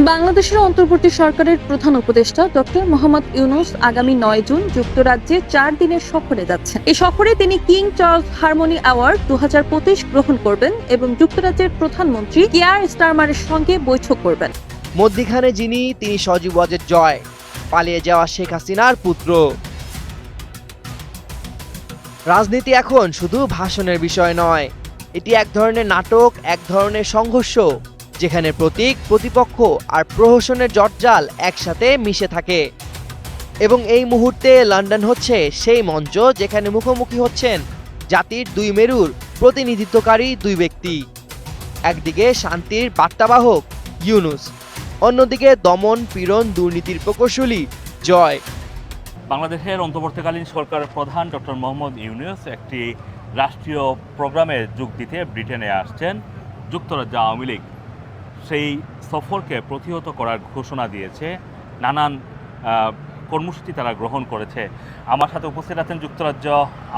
বাংলাদেশের অন্তর্বর্তী সরকারের প্রধান উপদেষ্টা ডক্টর মোহাম্মদ ইউনূস আগামী ৯ জুন যুক্তরাজ্যে ৪ দিনের সফরে যাচ্ছেন। এই সফরে তিনি কিং চার্লস হারমোনি অ্যাওয়ার্ড ২০২৫ গ্রহণ করবেন এবং যুক্তরাজ্যের প্রধানমন্ত্রী কিয়ার স্টারমারের সঙ্গে বৈঠক করবেন। মধ্যিখানে তিনি সজীব ওয়াজেদ জয়, পালিয়ে যাওয়া শেখ হাসিনার পুত্র। রাজনীতি এখন শুধু ভাষণের বিষয় নয়, এটি এক ধরনের নাটক, এক ধরনের সংঘর্ষ, যেখানে প্রতীক, প্রতিপক্ষ আর প্রহসনের জটজাল একসাথে মিশে থাকে। এবং এই মুহূর্তে লন্ডন হচ্ছে সেই মঞ্চ যেখানে মুখোমুখি হচ্ছেন জাতির দুই মেরুর প্রতিনিধিত্বকারী দুই ব্যক্তি। একদিকে শান্তির বার্তাবাহক ইউনূস, অন্যদিকে দমন পীড়ন দুর্নীতির প্রকৌশলী জয়। বাংলাদেশের অন্তর্বর্তীকালীন সরকারের প্রধান ডক্টর মোহাম্মদ ইউনূস একটি রাষ্ট্রীয় প্রোগ্রামে যোগ দিতে ব্রিটেনে আসছেন। যুক্তরাজ্য আওয়ামী লীগ সেই সফরকে প্রতিহত করার ঘোষণা দিয়েছে, নানান কর্মসূচি তারা গ্রহণ করেছে। আমার সাথে উপস্থিত আছেন যুক্তরাজ্য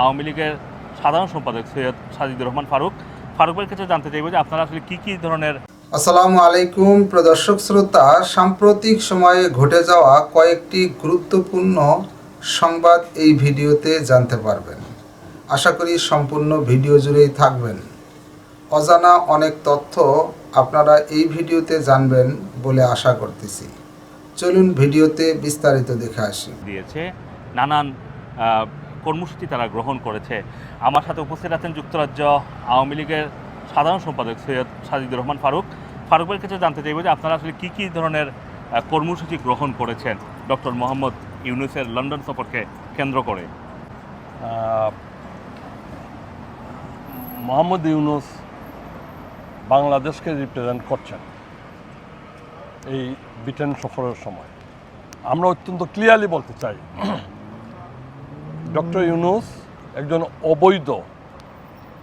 আওয়ামী লীগের সাধারণ সম্পাদক সৈয়দ সাজিদুর রহমান ফারুক। ফারুকের কাছে জানতে চাইব যে আপনারা আসলে কী ধরনের। আসসালামু আলাইকুম প্রদর্শক শ্রোতা, সাম্প্রতিক সময়ে ঘটে যাওয়া কয়েকটি গুরুত্বপূর্ণ সংবাদ এই ভিডিওতে জানতে পারবেন। আশা করি সম্পূর্ণ ভিডিও জুড়েই থাকবেন। অজানা অনেক তথ্য আপনারা এই ভিডিওতে জানবেন বলে আশা করতেছি। চলুন ভিডিওতে বিস্তারিত দেখে আসি। দিয়েছে, নানান কর্মসূচি তারা গ্রহণ করেছে। আমার সাথে উপস্থিত আছেন যুক্তরাজ্য আওয়ামী লীগের সাধারণ সম্পাদক সৈয়দ সাজিদুর রহমান ফারুক। ফারুকের কাছে জানতে চাইব যে আপনারা আসলে কী ধরনের কর্মসূচি গ্রহণ করেছেন ডক্টর মোহাম্মদ ইউনূসের লন্ডন সফরকে কেন্দ্র করে। মোহাম্মদ ইউনূস বাংলাদেশকে রিপ্রেজেন্ট করছেন এই ব্রিটেন সফরের সময়। আমরা অত্যন্ত ক্লিয়ারলি বলতে চাই, ডক্টর ইউনূস একজন অবৈধ,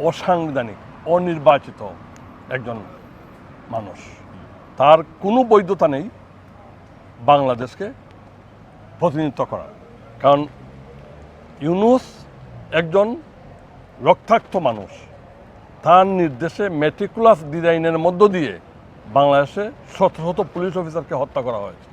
অসাংবিধানিক, অনির্বাচিত একজন মানুষ। তার কোনো বৈধতা নেই বাংলাদেশকে প্রতিনিধিত্ব করার। কারণ ইউনূস একজন রক্তাক্ত মানুষ। তার নির্দেশে মেটিকুলাস ডিজাইনের মধ্য দিয়ে বাংলাদেশে শত শত পুলিশ অফিসারকে হত্যা করা হয়েছে।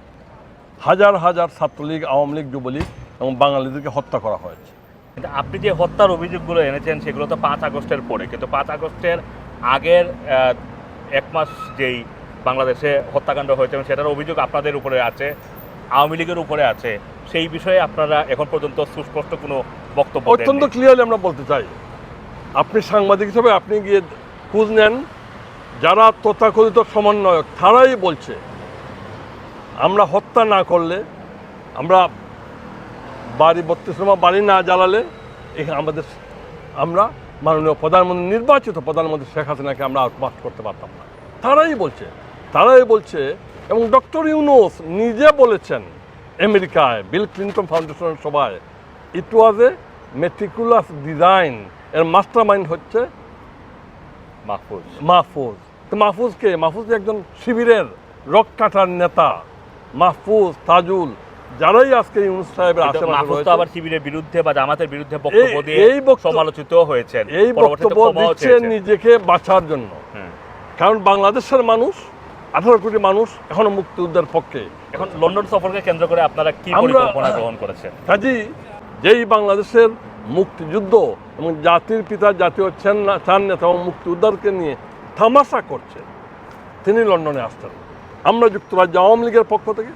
হাজার হাজার ছাত্রলীগ, আওয়ামী লীগ, যুবলীগ এবং বাঙালিদেরকে হত্যা করা হয়েছে। কিন্তু আপনি যে হত্যার অভিযোগগুলো এনেছেন সেগুলো তো 5 আগস্টের পরে, কিন্তু 5 আগস্টের আগের 1 মাস যেই বাংলাদেশে হত্যাকাণ্ড হয়েছে সেটার অভিযোগ আপনাদের উপরে আছে, আওয়ামী লীগের উপরে আছে। সেই বিষয়ে আপনারা এখন পর্যন্ত সুস্পষ্ট কোনো বক্তব্য দেননি। অত্যন্ত ক্লিয়ারলি আমরা বলতে চাই, আপনি সাংবাদিক হিসেবে আপনি গিয়ে খোঁজ নেন, যারা তথাকথিত সমন্বয়ক তারাই বলছে আমরা হত্যা না করলে, আমরা বাড়ি 32 নম্বর বাড়ি না জ্বালালে আমরা মাননীয় প্রধানমন্ত্রী, নির্বাচিত প্রধানমন্ত্রী শেখ হাসিনাকে আমরা আউটমার্চ করতে পারতাম না। তারাই বলছে এবং ডক্টর ইউনূস নিজে বলেছেন আমেরিকায় বিল ক্লিন্টন ফাউন্ডেশনের সভায়, ইট ওয়াজ এ মেটিকুলাস ডিজাইন। এর মাস্টার মাইন্ড হচ্ছে মাহফুজ। তো মাহফুজ একজন শিবিরের রক কাটার নেতা। মাহফুজ, তাজুল, যারাই আজকে ইউনূস সাহেবের আশেপাশে আবার শিবিরের বিরুদ্ধে বা জামাতের বিরুদ্ধে বক্তব্য দিয়ে সমালোচিত হয়েছেন, এই বক্তব্য দিচ্ছেন নিজেকে বাঁচার জন্য। কারণ বাংলাদেশের মানুষ, 18 কোটি মানুষ এখনো মুক্তিযুদ্ধের পক্ষে। এখন লন্ডন সফরকে কেন্দ্র করে আপনারা কি পরিকল্পনা গ্রহণ করেছেন? কাজী যেই বাংলাদেশের মুক্তিযুদ্ধ এবং জাতির পিতা, জাতীয় চান নেতা এবং মুক্তিযোদ্ধাকে নিয়ে তামাশা করছে, তিনি লন্ডনে আসছেন। আমরা যুক্তরাজ্য আওয়ামী লীগের পক্ষ থেকে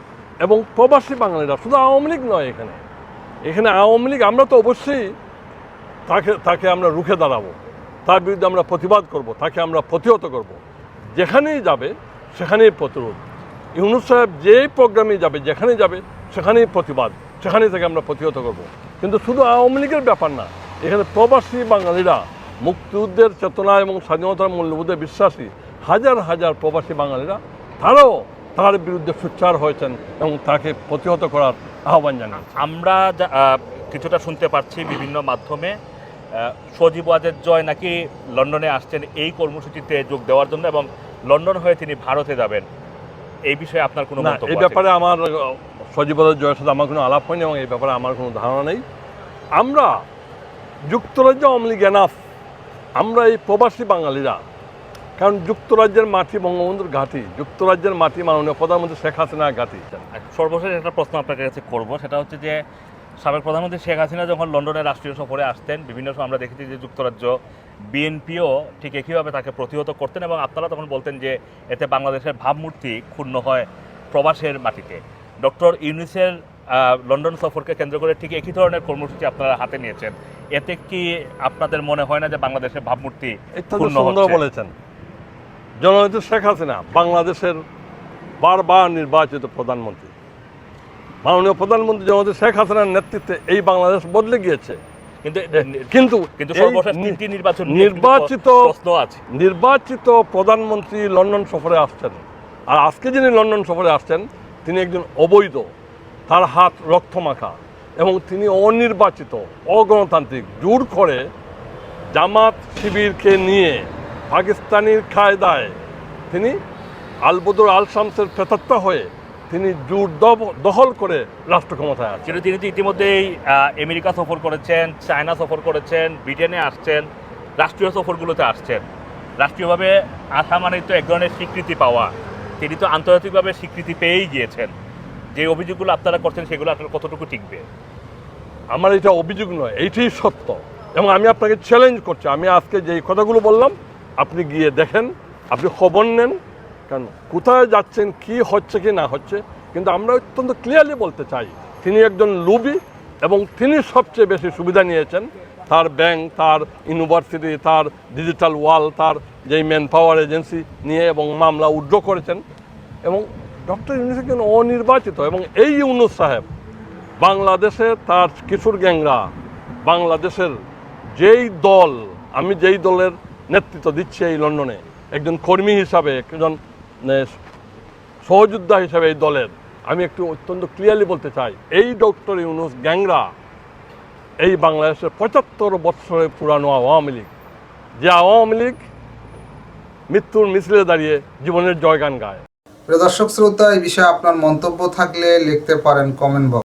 এবং প্রবাসী বাঙালিরা, শুধু আওয়ামী লীগ নয়, এখানে আওয়ামী লীগ, আমরা তো অবশ্যই তাকে আমরা রুখে দাঁড়াবো, তার বিরুদ্ধে আমরা প্রতিবাদ করব, তাকে আমরা প্রতিহত করব। যেখানেই যাবে সেখানেই প্রতিরোধ। ইউনূস সাহেব যেই প্রোগ্রামে যাবে, যেখানেই যাবে সেখানেই প্রতিবাদ, সেখানেই থেকে আমরা প্রতিহত করব। কিন্তু শুধু আওয়ামী লীগের ব্যাপার না, এখানে প্রবাসী বাঙালিরা, মুক্তিযুদ্ধের চেতনা এবং স্বাধীনতার মূল্যবোধে বিশ্বাসী হাজার হাজার প্রবাসী বাঙালিরা, তারাও তার বিরুদ্ধে সোচ্চার হয়েছেন এবং তাকে প্রতিহত করার আহ্বান জানান। আমরা কিছুটা শুনতে পাচ্ছি বিভিন্ন মাধ্যমে সজীব ওয়াজেদ জয় নাকি লন্ডনে আসছেন এই কর্মসূচিতে যোগ দেওয়ার জন্য এবং লন্ডন হয়ে তিনি ভারতে যাবেন। এই বিষয়ে আপনার কোনো মন্তব্য? এই ব্যাপারে আমার সজীব ওয়াজেদ জয়ের সাথে আমার কোনো আলাপ হয়নি এবং এই ব্যাপারে আমার কোনো ধারণা নেই। আমরা যুক্তরাজ্য আওয়ামী লীগ এনাফ, আমরা এই প্রবাসী বাঙালিরা কারণ যুক্তরাজ্যের মাটি বঙ্গবন্ধুর ঘাঁটি, যুক্তরাজ্যের মাটি মাননীয় প্রধানমন্ত্রী শেখ হাসিনার ঘাঁটি। সর্বশেষ একটা প্রশ্ন আপনার কাছে করব, সেটা হচ্ছে যে সাবেক প্রধানমন্ত্রী শেখ হাসিনা যখন লন্ডনের রাষ্ট্রীয় সফরে আসতেন, বিভিন্ন সময় আমরা দেখেছি যে যুক্তরাজ্য বিএনপিও ঠিক একইভাবে তাকে প্রতিহত করতেন এবং আপনারা তখন বলতেন যে এতে বাংলাদেশের ভাবমূর্তি ক্ষুণ্ণ হয় প্রবাসের মাটিতে। ডক্টর ইউনূসের লন্ডন সফরকে কেন্দ্র করে ঠিক একই ধরনের কর্মসূচি আপনারা হাতে নিয়েছেন, এতে কি আপনাদের মনে হয় না যে বাংলাদেশের ভাবমূর্তি ক্ষুণ্ণ সুন্দর হচ্ছে? বলেছেন। জননেত্রী শেখ হাসিনা বাংলাদেশের বারবার নির্বাচিত প্রধানমন্ত্রী। মাননীয় প্রধানমন্ত্রী জননেত্রী শেখ হাসিনার নেতৃত্বে এই বাংলাদেশ বদলে গিয়েছে। কিন্তু সর্বশেষ তিনটি নির্বাচন প্রশ্ন আছে। নির্বাচিত প্রধানমন্ত্রী লন্ডন সফরে আসছেন, আর আজকে যিনি লন্ডন সফরে আসছেন তিনি একজন অবৈধ, তার হাত রক্তমাখা, এবং তিনি অনির্বাচিত, অগণতান্ত্রিক, জোর করে জামাত শিবিরকে নিয়ে পাকিস্তানির কায়দায় তিনি আলবদর আল শামসের প্রেতাত্মা হয়ে তিনি জোর দখল করে রাষ্ট্র ক্ষমতায় আছেন। কিন্তু তিনি তো ইতিমধ্যেই আমেরিকা সফর করেছেন, চায়না সফর করেছেন, ব্রিটেনে আসছেন, রাষ্ট্রীয় সফরগুলোতে আসছেন। রাষ্ট্রীয়ভাবে আসা মানে তো এক ধরনের স্বীকৃতি পাওয়া, তিনি তো আন্তর্জাতিকভাবে স্বীকৃতি পেয়েই গিয়েছেন। যে অভিযোগগুলো আপনারা করছেন সেগুলো আপনার কতটুকু টিকবে? আমার এটা অভিযোগ নয়, এইটাই সত্য, এবং আমি আপনাকে চ্যালেঞ্জ করছি। আমি আজকে যেই কথাগুলো বললাম আপনি গিয়ে দেখেন, আপনি খবর নেন, কারণ কোথায় যাচ্ছেন, কি হচ্ছে কি না হচ্ছে। কিন্তু আমরা অত্যন্ত ক্লিয়ারলি বলতে চাই তিনি একজন লুবি, এবং তিনি সবচেয়ে বেশি সুবিধা নিয়েছেন তার ব্যাংক, তার ইউনিভার্সিটি, তার ডিজিটাল ওয়াল, তার যেই ম্যান পাওয়ার এজেন্সি নিয়ে এবং মামলা উইথড্র করেছেন। এবং ডক্টর ইউনূস একজন অনির্বাচিত, এবং এই ইউনূস সাহেব বাংলাদেশে তার কিশোর গ্যাংরা, বাংলাদেশের যেই দল, আমি যেই দলের নেতৃত্ব দিচ্ছি এই লন্ডনে, একজন কর্মী হিসাবে, একজন সহযোদ্ধা হিসাবে এই দলের, আমি একটু অত্যন্ত ক্লিয়ারলি বলতে চাই, এই ডক্টর ইউনূস গ্যাংরা এই বাংলাদেশের ৭৫ বছরের পুরানো আওয়ামী লীগ, যে আওয়ামী লীগ মৃত্যুর মিছিলে দাঁড়িয়ে জীবনের জয়গান গায়। প্রিয় দর্শক শ্রোতা, এই বিষয়ে আপনার মন্তব্য থাকলে লিখতে পারেন কমেন্ট বক্স।